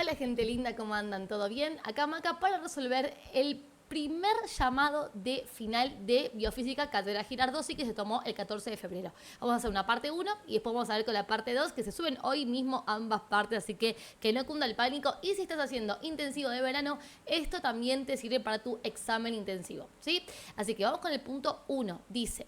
Hola gente linda, ¿cómo andan? ¿Todo bien? Acá Maca para resolver el primer llamado de final de Biofísica Cátedra Girardossi que se tomó el 14 de febrero. Vamos a hacer una parte 1 y después vamos a ver con la parte 2 que se suben hoy mismo ambas partes, así que no cunda el pánico. Y si estás haciendo intensivo de verano, esto también te sirve para tu examen intensivo, ¿sí? Así que vamos con el punto 1. Dice: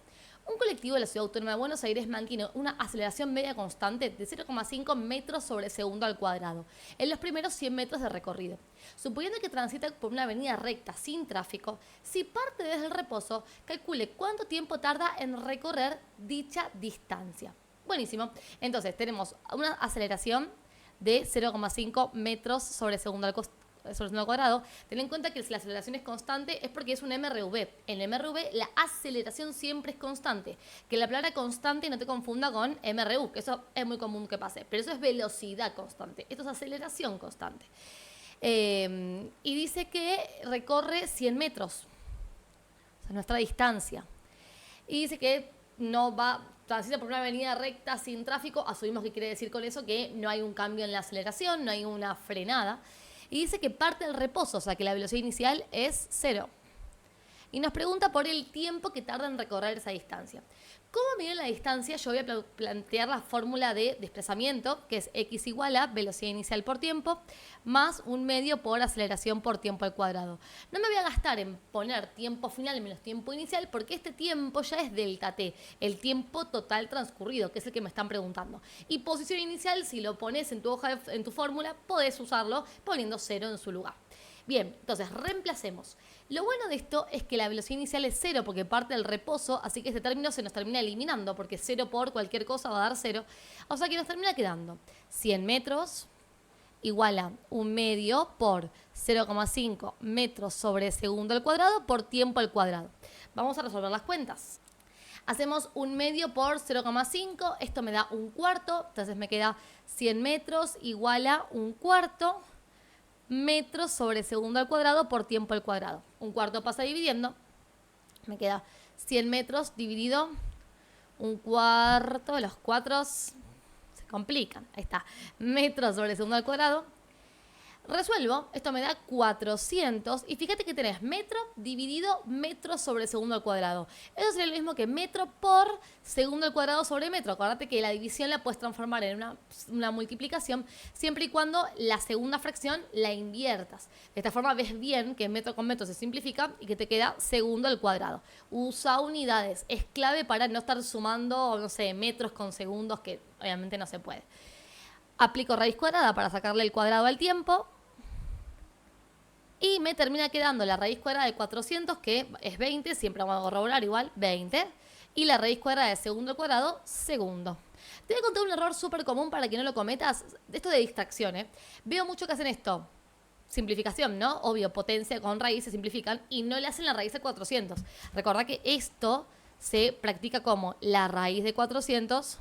un colectivo de la Ciudad Autónoma de Buenos Aires mantiene una aceleración media constante de 0,5 metros sobre segundo al cuadrado en los primeros 100 metros de recorrido. Suponiendo que transita por una avenida recta sin tráfico, si parte desde el reposo, calcule cuánto tiempo tarda en recorrer dicha distancia. Buenísimo. Entonces tenemos una aceleración de 0,5 metros sobre segundo al cuadrado. Ten en cuenta que si la aceleración es constante es porque es un MRV. En el MRV la aceleración siempre es constante. Que la palabra constante no te confunda con MRU, que eso es muy común que pase. Pero eso es velocidad constante. Esto es aceleración constante. Y dice que recorre 100 metros. O sea, nuestra distancia. Y dice que no va, transita por una avenida recta sin tráfico. Asumimos que quiere decir con eso que no hay un cambio en la aceleración, no hay una frenada. Y dice que parte del reposo, o sea que la velocidad inicial es 0. Y nos pregunta por el tiempo que tarda en recorrer esa distancia. ¿Cómo medir la distancia? Yo voy a plantear la fórmula de desplazamiento, que es x igual a velocidad inicial por tiempo, más un medio por aceleración por tiempo al cuadrado. No me voy a gastar en poner tiempo final menos tiempo inicial, porque este tiempo ya es delta t, el tiempo total transcurrido, que es el que me están preguntando. Y posición inicial, si lo pones en tu hoja, en tu fórmula, podés usarlo poniendo 0 en su lugar. Bien, entonces reemplacemos. Lo bueno de esto es que la velocidad inicial es 0 porque parte del reposo, así que este término se nos termina eliminando porque 0 por cualquier cosa va a dar 0. O sea que nos termina quedando 100 metros igual a un medio por 0,5 metros sobre segundo al cuadrado por tiempo al cuadrado. Vamos a resolver las cuentas. Hacemos un medio por 0,5, esto me da un cuarto, entonces me queda 100 metros igual a un cuarto metros sobre segundo al cuadrado por tiempo al cuadrado. Un cuarto pasa dividiendo. Me queda 100 metros dividido un cuarto. Los cuatros se complican. Ahí está. Metros sobre segundo al cuadrado. Resuelvo, esto me da 400 y fíjate que tenés metro dividido metro sobre segundo al cuadrado. Eso sería lo mismo que metro por segundo al cuadrado sobre metro. Acuérdate que la división la puedes transformar en una multiplicación siempre y cuando la segunda fracción la inviertas. De esta forma ves bien que metro con metro se simplifica y que te queda segundo al cuadrado. Usa unidades, es clave para no estar sumando, no sé, metros con segundos, que obviamente no se puede. Aplico raíz cuadrada para sacarle el cuadrado al tiempo. Y me termina quedando la raíz cuadrada de 400, que es 20, siempre vamos a corroborar igual, 20. Y la raíz cuadrada de segundo al cuadrado, segundo. Te voy a contar un error súper común para que no lo cometas. Esto de distracción, ¿eh? Veo mucho que hacen esto. Simplificación, ¿no? Obvio, potencia con raíz se simplifican y no le hacen la raíz de 400. Recordá que esto se practica como la raíz de 400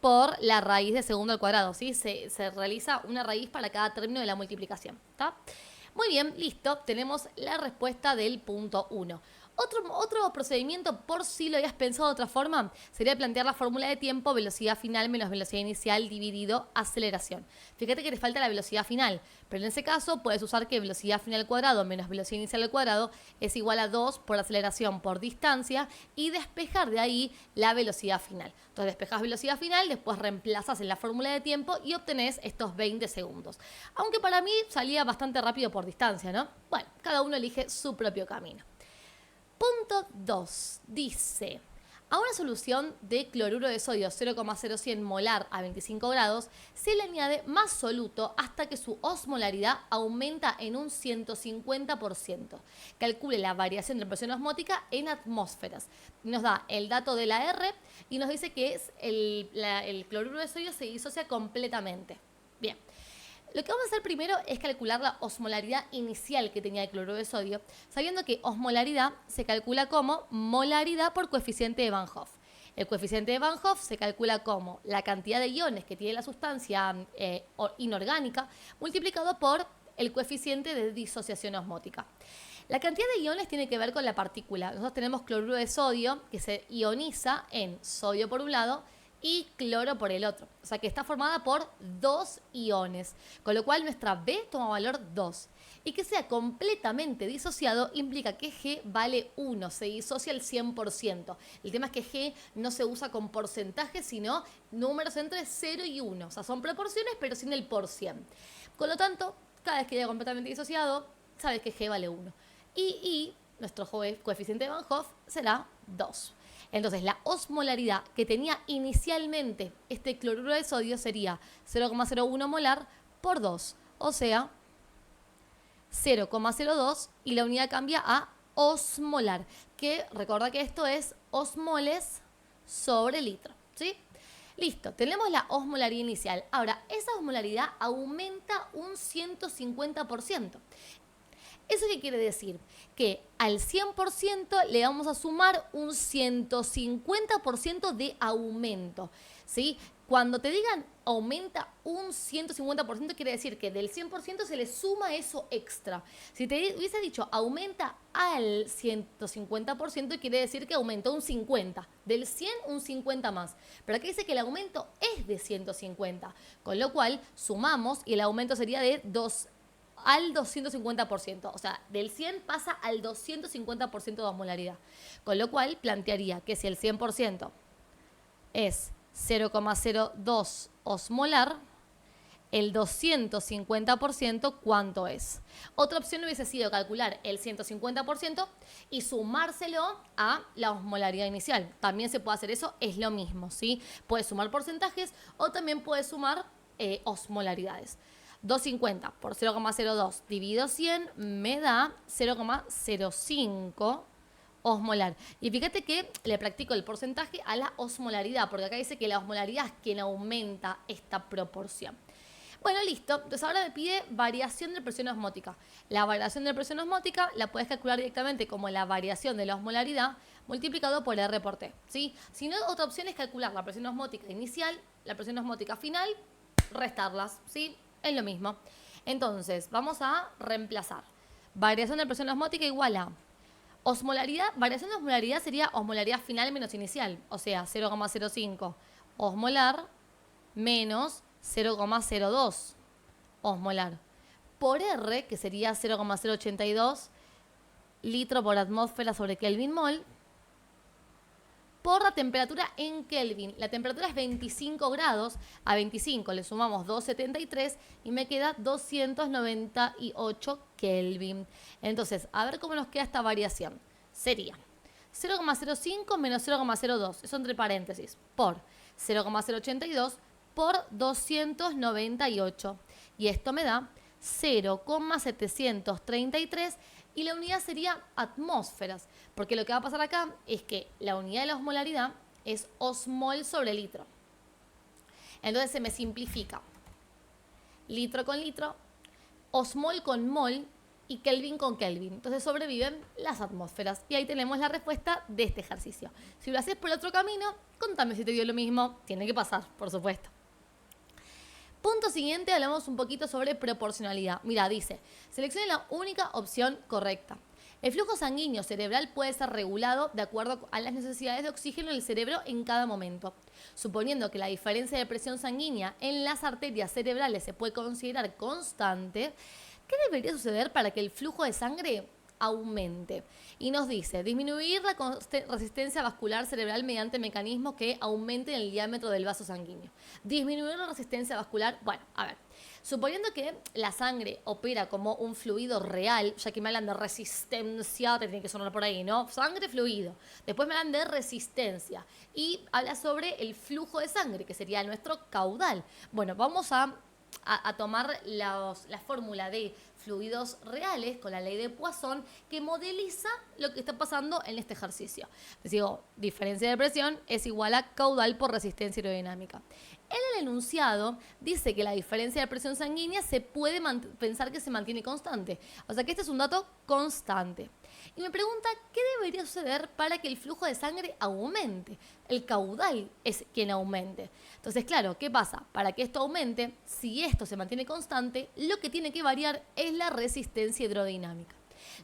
por la raíz de segundo al cuadrado, ¿sí? Se realiza una raíz para cada término de la multiplicación, ¿está? Muy bien, listo, tenemos la respuesta del punto 1. Otro procedimiento, por si lo habías pensado de otra forma, sería plantear la fórmula de tiempo, velocidad final menos velocidad inicial dividido aceleración. Fíjate que te falta la velocidad final, pero en ese caso puedes usar que velocidad final al cuadrado menos velocidad inicial al cuadrado es igual a 2 por aceleración por distancia y despejar de ahí la velocidad final. Entonces despejas velocidad final, después reemplazas en la fórmula de tiempo y obtenés estos 20 segundos. Aunque para mí salía bastante rápido por distancia, ¿no? Bueno, cada uno elige su propio camino. Punto 2 dice: a una solución de cloruro de sodio 0,0100 molar a 25 grados se le añade más soluto hasta que su osmolaridad aumenta en un 150%. Calcule la variación de presión osmótica en atmósferas. Nos da el dato de la R y nos dice que es el cloruro de sodio se disocia completamente. Bien. Lo que vamos a hacer primero es calcular la osmolaridad inicial que tenía el cloruro de sodio, sabiendo que osmolaridad se calcula como molaridad por coeficiente de Van Hoff. El coeficiente de Van Hoff se calcula como la cantidad de iones que tiene la sustancia inorgánica multiplicado por el coeficiente de disociación osmótica. La cantidad de iones tiene que ver con la partícula. Nosotros tenemos cloruro de sodio que se ioniza en sodio por un lado y cloro por el otro. O sea que está formada por 2 iones, con lo cual nuestra B toma valor 2. Y que sea completamente disociado implica que G vale 1, se disocia al 100%. El tema es que G no se usa con porcentajes, sino números entre 0 y 1. O sea, son proporciones, pero sin el por cien. Con lo tanto, cada vez que haya completamente disociado, sabes que G vale 1. Y nuestro coeficiente de Van Hoff será 2. Entonces, la osmolaridad que tenía inicialmente este cloruro de sodio sería 0,01 molar por 2, o sea, 0,02, y la unidad cambia a osmolar, que recuerda que esto es osmoles sobre litro, ¿sí? Listo, tenemos la osmolaridad inicial. Ahora, esa osmolaridad aumenta un 150%. ¿Eso qué quiere decir? Que al 100% le vamos a sumar un 150% de aumento, ¿sí? Cuando te digan aumenta un 150%, quiere decir que del 100% se le suma eso extra. Si te hubiese dicho aumenta al 150%, quiere decir que aumentó un 50%. Del 100, un 50 más. Pero aquí dice que el aumento es de 150. Con lo cual, sumamos y el aumento sería de 2 al 250%. O sea, del 100 pasa al 250% de osmolaridad. Con lo cual, plantearía que si el 100% es 0,02 osmolar, el 250%, ¿cuánto es? Otra opción hubiese sido calcular el 150% y sumárselo a la osmolaridad inicial. También se puede hacer eso, es lo mismo, ¿sí? Puedes sumar porcentajes o también puedes sumar osmolaridades. 250 por 0,02 dividido 100 me da 0,05 osmolar. Y fíjate que le practico el porcentaje a la osmolaridad, porque acá dice que la osmolaridad es quien aumenta esta proporción. Bueno, listo. Entonces ahora me pide variación de presión osmótica. La variación de presión osmótica la puedes calcular directamente como la variación de la osmolaridad multiplicado por R por T, ¿sí? Si no, otra opción es calcular la presión osmótica inicial, la presión osmótica final, restarlas, ¿sí? Es lo mismo. Entonces, vamos a reemplazar. Variación de presión osmótica igual a osmolaridad. Variación de osmolaridad sería osmolaridad final menos inicial. O sea, 0,05 osmolar menos 0,02 osmolar. Por R, que sería 0,082 litro por atmósfera sobre Kelvin mol, por la temperatura en Kelvin. La temperatura es 25 grados. A 25 le sumamos 273 y me queda 298 Kelvin. Entonces, a ver cómo nos queda esta variación. Sería 0,05 menos 0,02, eso entre paréntesis, por 0,082 por 298. Y esto me da 0,733 y la unidad sería atmósferas, porque lo que va a pasar acá es que la unidad de la osmolaridad es osmol sobre litro. Entonces se me simplifica litro con litro, osmol con mol y Kelvin con Kelvin. Entonces sobreviven las atmósferas. Y ahí tenemos la respuesta de este ejercicio. Si lo haces por otro camino, contame si te dio lo mismo. Tiene que pasar, por supuesto. Punto siguiente, hablamos un poquito sobre proporcionalidad. Mira, dice, seleccione la única opción correcta. El flujo sanguíneo cerebral puede ser regulado de acuerdo a las necesidades de oxígeno del cerebro en cada momento. Suponiendo que la diferencia de presión sanguínea en las arterias cerebrales se puede considerar constante, ¿qué debería suceder para que el flujo de sangre aumente? Y nos dice, disminuir la resistencia vascular cerebral mediante mecanismos que aumenten el diámetro del vaso sanguíneo. Disminuir la resistencia vascular, bueno, a ver, suponiendo que la sangre opera como un fluido real, ya que me hablan de resistencia, te tiene que sonar por ahí, ¿no? Sangre, fluido. Después me hablan de resistencia y habla sobre el flujo de sangre, que sería nuestro caudal. Bueno, vamos a tomar la fórmula de fluidos reales con la ley de Poisson que modeliza lo que está pasando en este ejercicio. Les digo, diferencia de presión es igual a caudal por resistencia aerodinámica. En el enunciado dice que la diferencia de presión sanguínea se puede pensar que se mantiene constante. O sea que este es un dato constante. Y me pregunta qué debería suceder para que el flujo de sangre aumente. El caudal es quien aumente. Entonces, claro, ¿qué pasa? Para que esto aumente, si esto se mantiene constante, lo que tiene que variar es la resistencia hidrodinámica.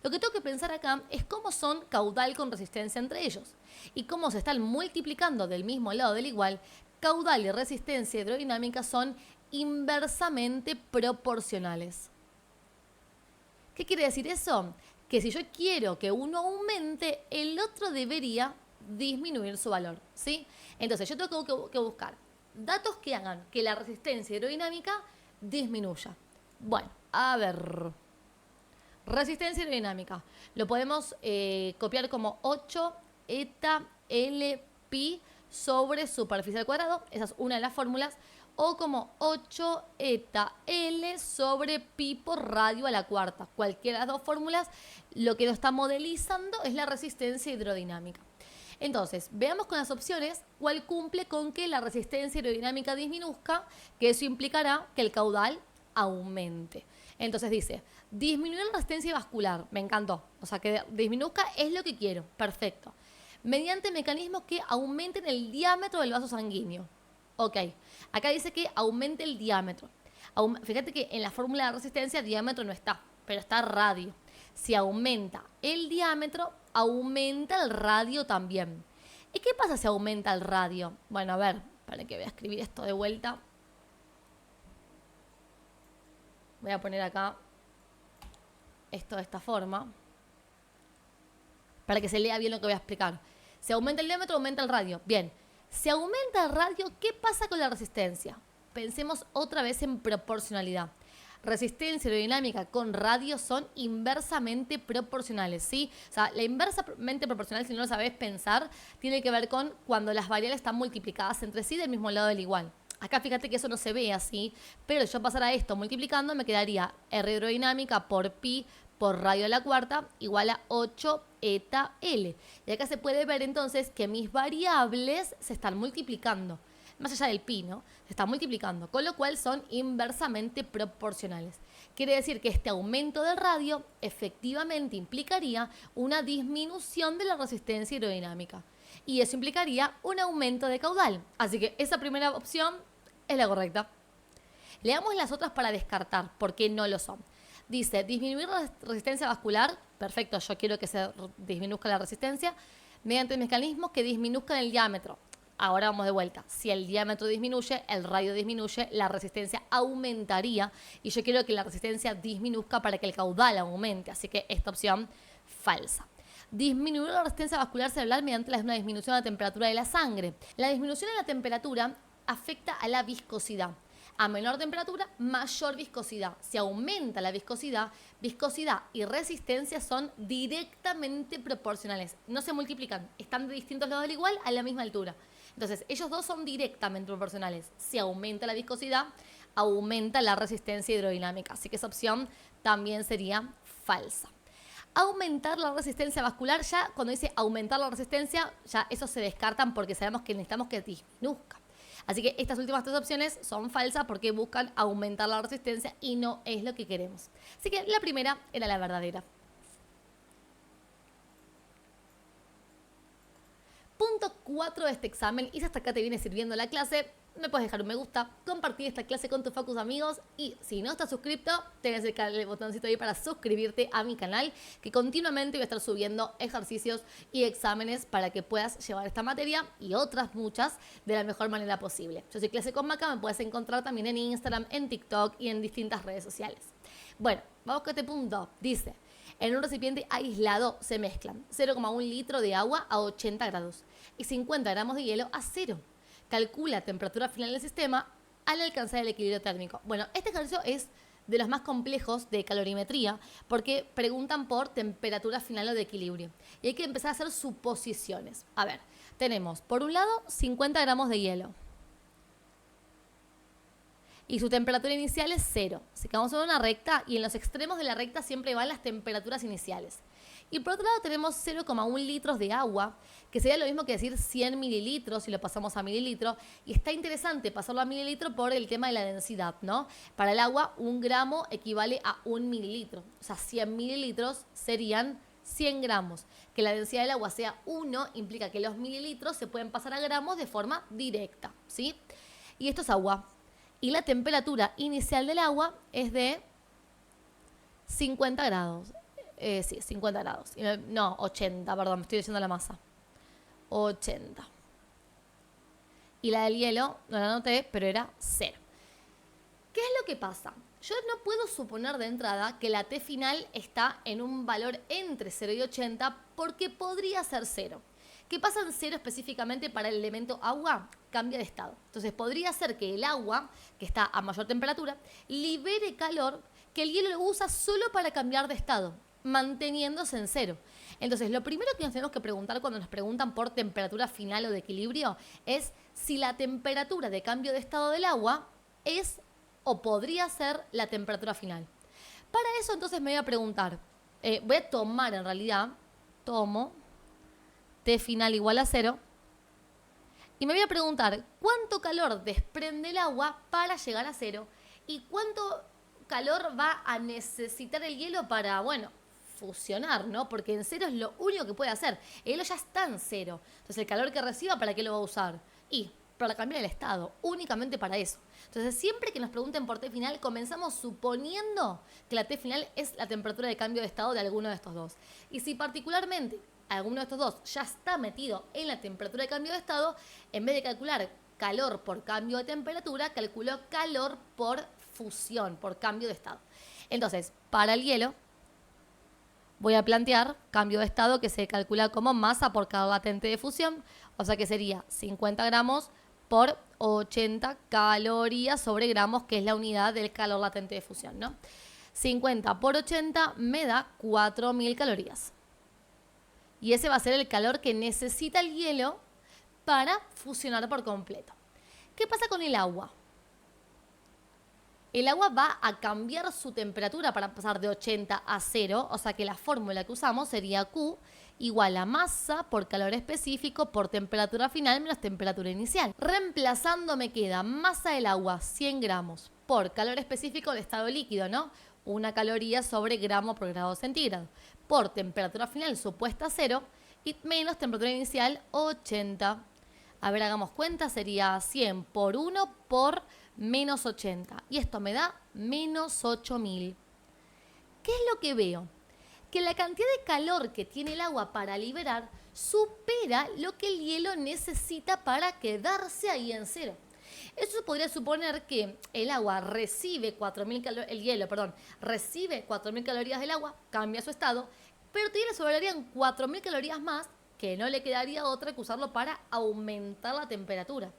Lo que tengo que pensar acá es cómo son caudal con resistencia entre ellos y cómo se están multiplicando del mismo lado del igual. caudal y resistencia hidrodinámica son inversamente proporcionales. ¿Qué quiere decir eso? Que si yo quiero que uno aumente, el otro debería disminuir su valor, ¿sí? Entonces yo tengo que buscar datos que hagan que la resistencia hidrodinámica disminuya. Bueno, a ver. Resistencia hidrodinámica. Lo podemos copiar como 8 eta L pi sobre superficie al cuadrado. Esa es una de las fórmulas. O como 8 eta L sobre pi por radio a la cuarta. Cualquiera de las dos fórmulas, lo que nos está modelizando es la resistencia hidrodinámica. Entonces, veamos con las opciones cuál cumple con que la resistencia hidrodinámica disminuzca, que eso implicará que el caudal aumente. Entonces dice, disminuir la resistencia vascular, me encantó, o sea, que disminuzca es lo que quiero, perfecto. Mediante mecanismos que aumenten el diámetro del vaso sanguíneo. Ok, acá dice que aumente el diámetro. Fíjate que en la fórmula de resistencia diámetro no está, pero está radio. Si aumenta el diámetro, aumenta el radio también. ¿Y qué pasa si aumenta el radio? Bueno, a ver, para que voy a escribir esto de vuelta. Voy a poner acá esto de esta forma para que se lea bien lo que voy a explicar. Si aumenta el diámetro, aumenta el radio. Bien, si aumenta el radio, ¿qué pasa con la resistencia? Pensemos otra vez en proporcionalidad. Resistencia aerodinámica con radio son inversamente proporcionales, ¿sí? O sea, la inversamente proporcional, si no lo sabes pensar, tiene que ver con cuando las variables están multiplicadas entre sí del mismo lado del igual. Acá fíjate que eso no se ve así, pero si yo pasara esto multiplicando, me quedaría R hidrodinámica por pi por radio a la cuarta igual a 8 eta L. Y acá se puede ver entonces que mis variables se están multiplicando. Más allá del pi, ¿no? Se están multiplicando, con lo cual son inversamente proporcionales. Quiere decir que este aumento del radio efectivamente implicaría una disminución de la resistencia hidrodinámica. Y eso implicaría un aumento de caudal. Así que esa primera opción es la correcta. Leamos las otras para descartar por qué no lo son. Dice, disminuir la resistencia vascular. Perfecto, yo quiero que se disminuzca la resistencia mediante mecanismos que disminuzcan el diámetro. Ahora vamos de vuelta. Si el diámetro disminuye, el radio disminuye, la resistencia aumentaría. Y yo quiero que la resistencia disminuzca para que el caudal aumente. Así que esta opción, falsa. Disminuir la resistencia vascular cerebral mediante una disminución de la temperatura de la sangre. La disminución de la temperatura afecta a la viscosidad. A menor temperatura, mayor viscosidad. Si aumenta la viscosidad y resistencia son directamente proporcionales. No se multiplican, están de distintos lados del igual a la misma altura. Entonces, ellos dos son directamente proporcionales. Si aumenta la viscosidad, aumenta la resistencia hidrodinámica. Así que esa opción también sería falsa. Aumentar la resistencia vascular, ya cuando dice aumentar la resistencia, ya eso se descartan porque sabemos que necesitamos que disminuzca. Así que estas últimas tres opciones son falsas porque buscan aumentar la resistencia y no es lo que queremos. Así que la primera era la verdadera. Punto 4 de este examen, y si hasta acá te viene sirviendo la clase, me puedes dejar un me gusta, compartir esta clase con tus facus amigos y si no estás suscrito, tenés el botoncito ahí para suscribirte a mi canal, que continuamente voy a estar subiendo ejercicios y exámenes para que puedas llevar esta materia y otras muchas de la mejor manera posible. Yo soy Clase con Maca, me puedes encontrar también en Instagram, en TikTok y en distintas redes sociales. Bueno, vamos con este punto. Dice, en un recipiente aislado se mezclan 0,1 litro de agua a 80 grados y 50 gramos de hielo a 0. Calcula la temperatura final del sistema al alcanzar el equilibrio térmico. Bueno, este ejercicio es de los más complejos de calorimetría porque preguntan por temperatura final o de equilibrio. Y hay que empezar a hacer suposiciones. A ver, tenemos por un lado 50 gramos de hielo. Y su temperatura inicial es 0. Así que vamos a ver una recta y en los extremos de la recta siempre van las temperaturas iniciales. Y por otro lado tenemos 0,1 litros de agua, que sería lo mismo que decir 100 mililitros si lo pasamos a mililitro. Y está interesante pasarlo a mililitro por el tema de la densidad, ¿no? Para el agua, 1 gramo equivale a 1 mililitro. O sea, 100 mililitros serían 100 gramos. Que la densidad del agua sea 1 implica que los mililitros se pueden pasar a gramos de forma directa, ¿sí? Y esto es agua. Y la temperatura inicial del agua es de 50 grados. Sí, 50 grados. No, 80, perdón, me estoy diciendo la masa. 80. Y la del hielo, no la anoté, pero era 0. ¿Qué es lo que pasa? Yo no puedo suponer de entrada que la T final está en un valor entre 0 y 80 porque podría ser 0. ¿Qué pasa en 0 específicamente para el elemento agua? Cambia de estado. Entonces podría ser que el agua, que está a mayor temperatura, libere calor que el hielo lo usa solo para cambiar de estado, manteniéndose en 0. Entonces, lo primero que nos tenemos que preguntar cuando nos preguntan por temperatura final o de equilibrio es si la temperatura de cambio de estado del agua es o podría ser la temperatura final. Para eso entonces me voy a preguntar, voy a tomar en realidad, tomo T final igual a 0 y me voy a preguntar cuánto calor desprende el agua para llegar a 0 y cuánto calor va a necesitar el hielo para, bueno, fusionar, ¿no? Porque en 0 es lo único que puede hacer. El hielo ya está en 0. Entonces el calor que reciba, ¿para qué lo va a usar? Y para cambiar el estado, únicamente para eso. Entonces siempre que nos pregunten por T final, comenzamos suponiendo que la T final es la temperatura de cambio de estado de alguno de estos dos. Y si particularmente alguno de estos dos ya está metido en la temperatura de cambio de estado, en vez de calcular calor por cambio de temperatura, calculo calor por fusión, por cambio de estado. Entonces, para el hielo, voy a plantear cambio de estado que se calcula como masa por calor latente de fusión, o sea que sería 50 gramos por 80 calorías sobre gramos, que es la unidad del calor latente de fusión, ¿no? 50 por 80 me da 4.000 calorías. Y ese va a ser el calor que necesita el hielo para fusionar por completo. ¿Qué pasa con el agua? El agua va a cambiar su temperatura para pasar de 80 a 0, o sea que la fórmula que usamos sería Q igual a masa por calor específico por temperatura final menos temperatura inicial. Reemplazando me queda masa del agua 100 gramos por calor específico de estado líquido, ¿no? 1 caloría sobre gramo por grado centígrado, por temperatura final supuesta 0 y menos temperatura inicial 80. A ver, hagamos cuenta, sería 100 por 1 por menos 80. Y esto me da menos 8.000. ¿Qué es lo que veo? Que la cantidad de calor que tiene el agua para liberar supera lo que el hielo necesita para quedarse ahí en 0. Eso podría suponer que el agua recibe 4.000 calorías del agua, cambia su estado, pero todavía le sobrarían 4.000 calorías más que no le quedaría otra que usarlo para aumentar la temperatura.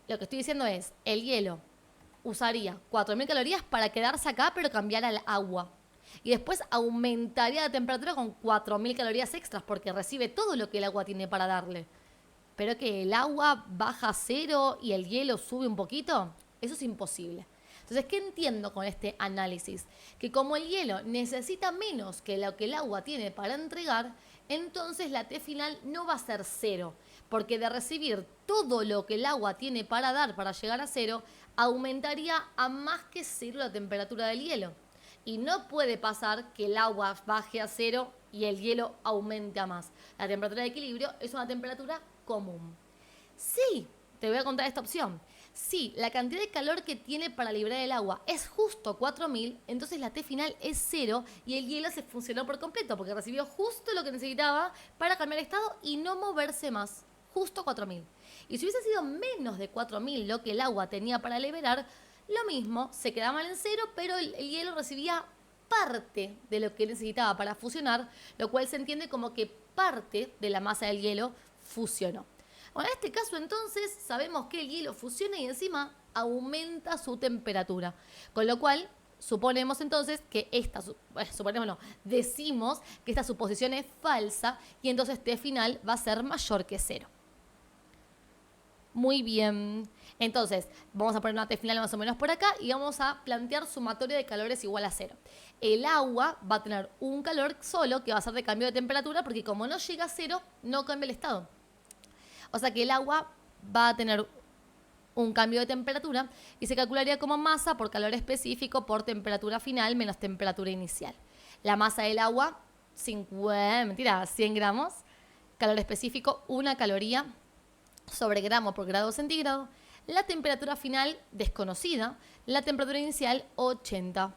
Lo que estoy diciendo es, el hielo usaría 4.000 calorías para quedarse acá, pero cambiar al agua. Y después aumentaría la temperatura con 4.000 calorías extras, porque recibe todo lo que el agua tiene para darle. Pero que el agua baja a 0 y el hielo sube un poquito, eso es imposible. Entonces, ¿qué entiendo con este análisis? Que como el hielo necesita menos que lo que el agua tiene para entregar, entonces la T final no va a ser 0, porque de recibir todo lo que el agua tiene para dar para llegar a 0, aumentaría a más que 0 la temperatura del hielo. Y no puede pasar que el agua baje a 0 y el hielo aumente a más. La temperatura de equilibrio es una temperatura común. Sí, te voy a contar esta opción. Si la cantidad de calor que tiene para liberar el agua es justo 4.000, entonces la T final es 0 y el hielo se funcionó por completo porque recibió justo lo que necesitaba para cambiar de estado y no moverse más. Justo 4.000. Y si hubiese sido menos de 4.000 lo que el agua tenía para liberar, lo mismo, se quedaba en 0, pero el hielo recibía parte de lo que necesitaba para fusionar, lo cual se entiende como que parte de la masa del hielo fusionó. Bueno, en este caso entonces sabemos que el hielo fusiona y encima aumenta su temperatura, con lo cual suponemos entonces que decimos que esta suposición es falsa y entonces T final va a ser mayor que 0. Muy bien. Entonces, vamos a poner una T final más o menos por acá y vamos a plantear sumatorio de calores igual a 0. El agua va a tener un calor solo que va a ser de cambio de temperatura porque como no llega a 0, no cambia el estado. O sea que el agua va a tener un cambio de temperatura y se calcularía como masa por calor específico por temperatura final menos temperatura inicial. La masa del agua, 100 gramos. Calor específico, 1 caloría sobre gramo por grado centígrado. La temperatura final desconocida. La temperatura inicial 80.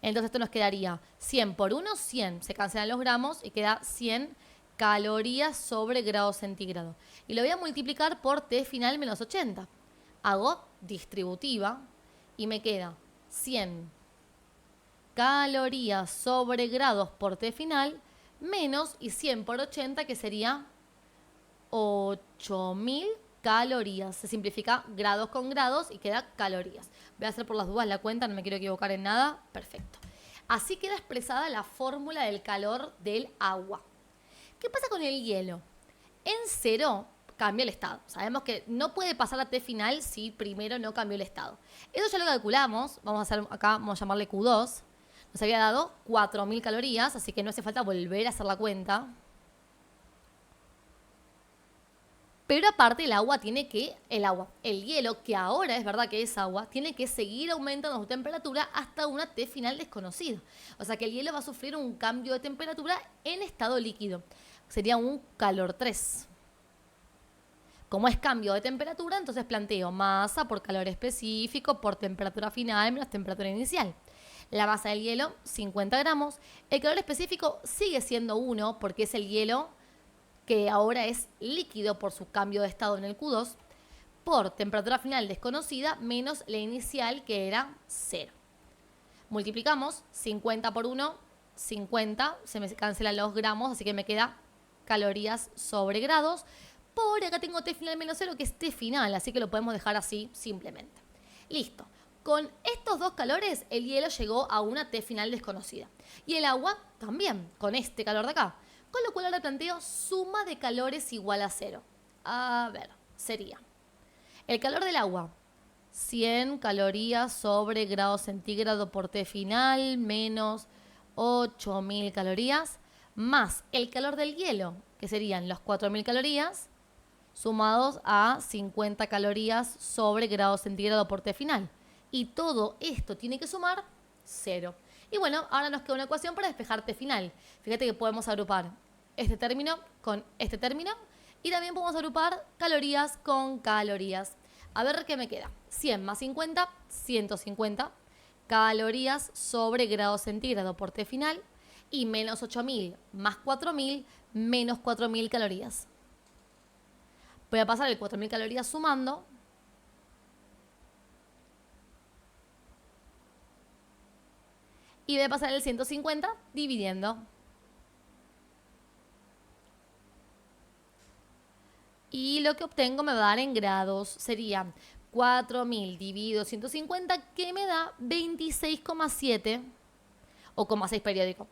Entonces esto nos quedaría 100 por 1, 100. Se cancelan los gramos y queda 100 calorías sobre grado centígrado. Y lo voy a multiplicar por T final menos 80. Hago distributiva y me queda 100 calorías sobre grados por T final menos y 100 por 80 que sería 8000 calorías. Se simplifica grados con grados y queda calorías. Voy a hacer por las dudas la cuenta, no me quiero equivocar en nada. Perfecto. Así queda expresada la fórmula del calor del agua. ¿Qué pasa con el hielo? En cero cambia el estado. Sabemos que no puede pasar a T final si primero no cambió el estado. Eso ya lo calculamos. Vamos a hacer acá, vamos a llamarle Q2. Nos había dado 4000 calorías, así que no hace falta volver a hacer la cuenta. Pero aparte el hielo, que ahora es verdad que es agua, tiene que seguir aumentando su temperatura hasta una T final desconocida. O sea que el hielo va a sufrir un cambio de temperatura en estado líquido. Sería un calor 3. Como es cambio de temperatura, entonces planteo masa por calor específico, por temperatura final menos temperatura inicial. La masa del hielo, 50 gramos. El calor específico sigue siendo 1 porque es el hielo que ahora es líquido por su cambio de estado en el Q2, por temperatura final desconocida menos la inicial que era 0. Multiplicamos 50 por 1, 50, se me cancelan los gramos, así que me queda calorías sobre grados. Por acá tengo T final menos 0, que es T final, así que lo podemos dejar así simplemente. Listo. Con estos dos calores, el hielo llegó a una T final desconocida. Y el agua también, con este calor de acá. Con lo cual ahora planteo suma de calores igual a 0. A ver, sería el calor del agua, 100 calorías sobre grado centígrado por T final menos 8000 calorías, más el calor del hielo, que serían los 4000 calorías, sumados a 50 calorías sobre grado centígrado por T final. Y todo esto tiene que sumar 0. Y bueno, ahora nos queda una ecuación para despejar T final. Fíjate que podemos agrupar este término con este término y también podemos agrupar calorías con calorías. A ver qué me queda. 100 más 50, 150 calorías sobre grado centígrado por T final y menos 8000 más 4000 menos 4000 calorías. Voy a pasar el 4000 calorías sumando. Y voy a pasar el 150 dividiendo. Y lo que obtengo me va a dar en grados. Sería 4000 dividido 150, que me da 26,7 o 0,6 periódico.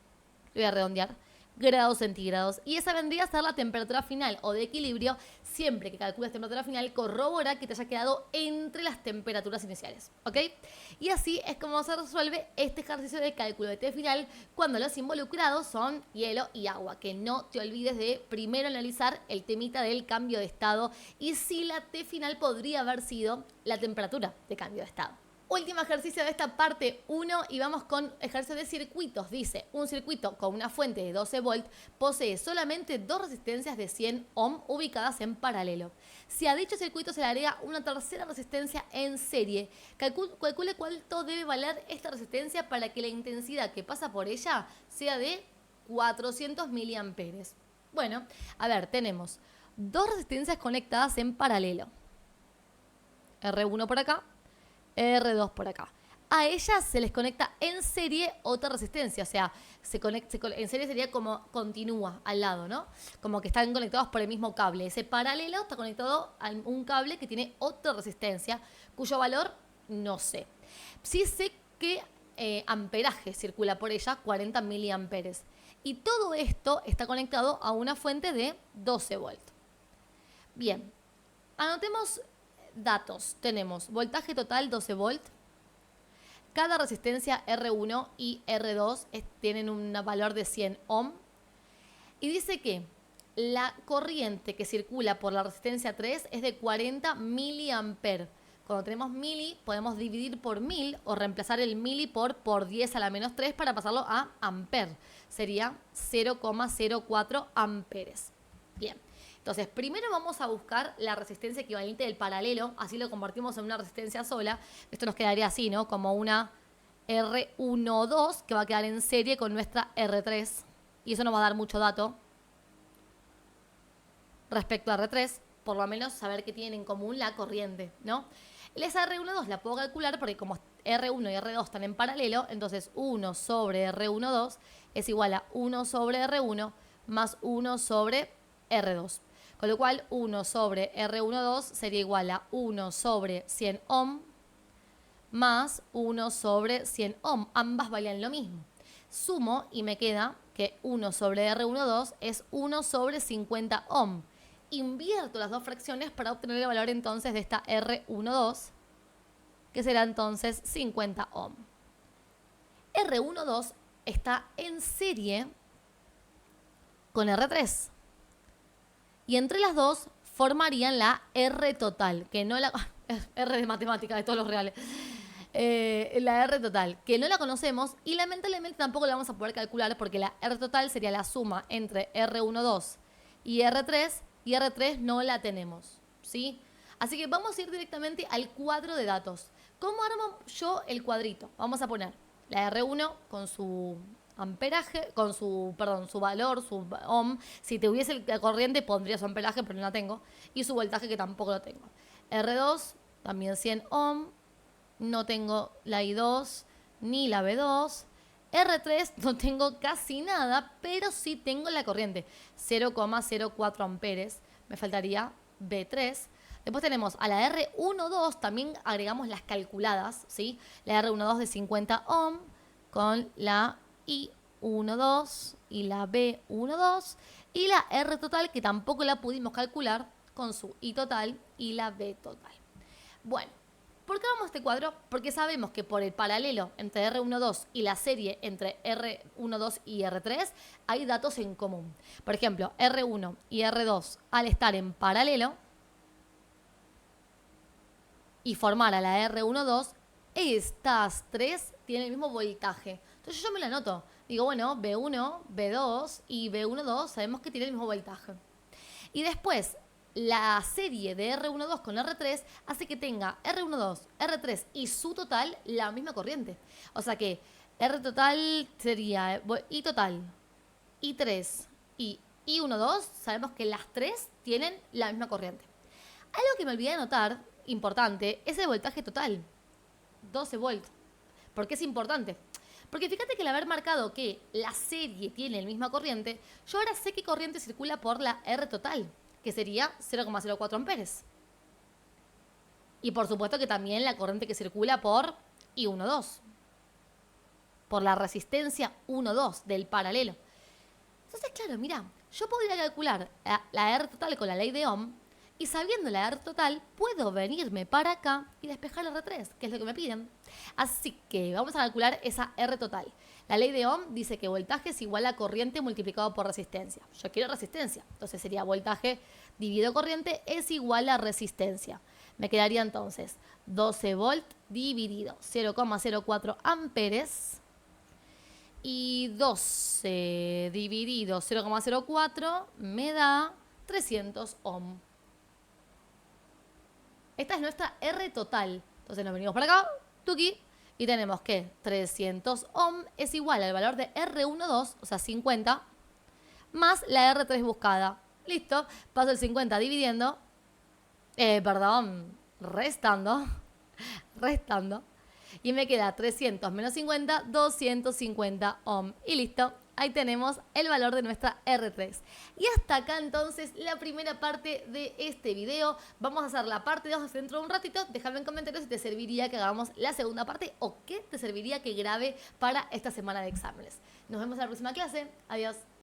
Lo voy a redondear. Grados centígrados. Y esa vendría a ser la temperatura final o de equilibrio. Siempre que calcules temperatura final, corrobora que te haya quedado entre las temperaturas iniciales. ¿Ok? Y así es como se resuelve este ejercicio de cálculo de T final cuando los involucrados son hielo y agua. Que no te olvides de primero analizar el temita del cambio de estado y si la T final podría haber sido la temperatura de cambio de estado. Último ejercicio de esta parte 1 y vamos con ejercicio de circuitos. Dice, un circuito con una fuente de 12 volt posee solamente dos resistencias de 100 ohm ubicadas en paralelo. Si a dicho circuito se le agrega una tercera resistencia en serie, calcule cuánto debe valer esta resistencia para que la intensidad que pasa por ella sea de 400 miliamperes. Bueno, a ver, tenemos dos resistencias conectadas en paralelo. R1 por acá. R2 por acá. A ellas se les conecta en serie otra resistencia, o sea, en serie sería como continúa al lado, ¿no? Como que están conectados por el mismo cable. Ese paralelo está conectado a un cable que tiene otra resistencia, cuyo valor no sé. Sí sé que amperaje circula por ella, 40 miliamperes. Y todo esto está conectado a una fuente de 12 volts. Bien, anotemos datos. Tenemos voltaje total 12 volt. Cada resistencia R1 y R2 tienen un valor de 100 ohm. Y dice que la corriente que circula por la resistencia 3 es de 40 miliamperes. Cuando tenemos mili, podemos dividir por 1000 o reemplazar el mili por 10 a la menos 3 para pasarlo a amper. Sería 0,04 amperes. Bien. Entonces, primero vamos a buscar la resistencia equivalente del paralelo, así lo convertimos en una resistencia sola. Esto nos quedaría así, ¿no? Como una R12 que va a quedar en serie con nuestra R3. Y eso nos va a dar mucho dato. respecto a R3, por lo menos saber que tienen en común la corriente, ¿no? Esa R12 la puedo calcular porque como R1 y R2 están en paralelo, entonces 1 sobre R12 es igual a 1 sobre R1 más 1 sobre R2. Con lo cual 1 sobre R12 sería igual a 1 sobre 100 ohm más 1 sobre 100 ohm. Ambas valían lo mismo. Sumo y me queda que 1 sobre R12 es 1 sobre 50 ohm. Invierto las dos fracciones para obtener el valor entonces de esta R12, que será entonces 50 ohm. R12 está en serie con R3. Y entre las dos formarían la R total, que no la... R de matemática de todos los reales. La R total, que no la conocemos y lamentablemente tampoco la vamos a poder calcular porque la R total sería la suma entre R12 y R3 no la tenemos, ¿sí? Así que vamos a ir directamente al cuadro de datos. ¿Cómo armo yo el cuadrito? Vamos a poner la R1 con su amperaje, con su valor, su ohm. Si tuviese la corriente pondría su amperaje, pero no la tengo. Y su voltaje, que tampoco lo tengo. R2, también 100 ohm. No tengo la I2 ni la B2. R3 no tengo casi nada, pero sí tengo la corriente, 0,04 amperes. Me faltaría B3. Después tenemos a la R12, también agregamos las calculadas, ¿sí? La R12 de 50 ohm con la I12 y la B12 y la R total, que tampoco la pudimos calcular, con su I total y la B total. Bueno, ¿por qué vamos a este cuadro? Porque sabemos que por el paralelo entre R12 y la serie entre R12 y R3 hay datos en común. Por ejemplo, R1 y R2 al estar en paralelo y formar a la R12, estas tres tienen el mismo voltaje. Entonces yo me la anoto. Digo, bueno, B1, B2 y B12 sabemos que tienen el mismo voltaje. Y después, la serie de R12 con R3 hace que tenga R12, R3 y su total la misma corriente. O sea que R total sería I total, I3 y I12, sabemos que las tres tienen la misma corriente. Algo que me olvidé de anotar, importante, es el voltaje total, 12 volts. ¿Por qué es importante? Porque fíjate que al haber marcado que la serie tiene la misma corriente, yo ahora sé qué corriente circula por la R total, que sería 0,04 amperes. Y por supuesto que también la corriente que circula por I12, por la resistencia 1,2 del paralelo. Entonces, claro, mira, yo podría calcular la R total con la ley de Ohm y sabiendo la R total puedo venirme para acá y despejar la R3, que es lo que me piden. Así que vamos a calcular esa R total. La ley de Ohm dice que voltaje es igual a corriente multiplicado por resistencia. Yo quiero resistencia, entonces sería voltaje dividido corriente es igual a resistencia. Me quedaría entonces 12 volt dividido 0,04 amperes y 12 dividido 0,04 me da 300 ohm. Esta es nuestra R total. Entonces nos venimos para acá, tuki, y tenemos que 300 ohm es igual al valor de R12, o sea 50, más la R3 buscada. Listo, paso el 50 dividiendo, restando, y me queda 300 menos 50, 250 ohm. Y listo, ahí tenemos el valor de nuestra R3. Y hasta acá entonces la primera parte de este video. Vamos a hacer la parte 2 dentro de un ratito. Déjame en comentarios si te serviría que hagamos la segunda parte o qué te serviría que grabe para esta semana de exámenes. Nos vemos en la próxima clase. Adiós.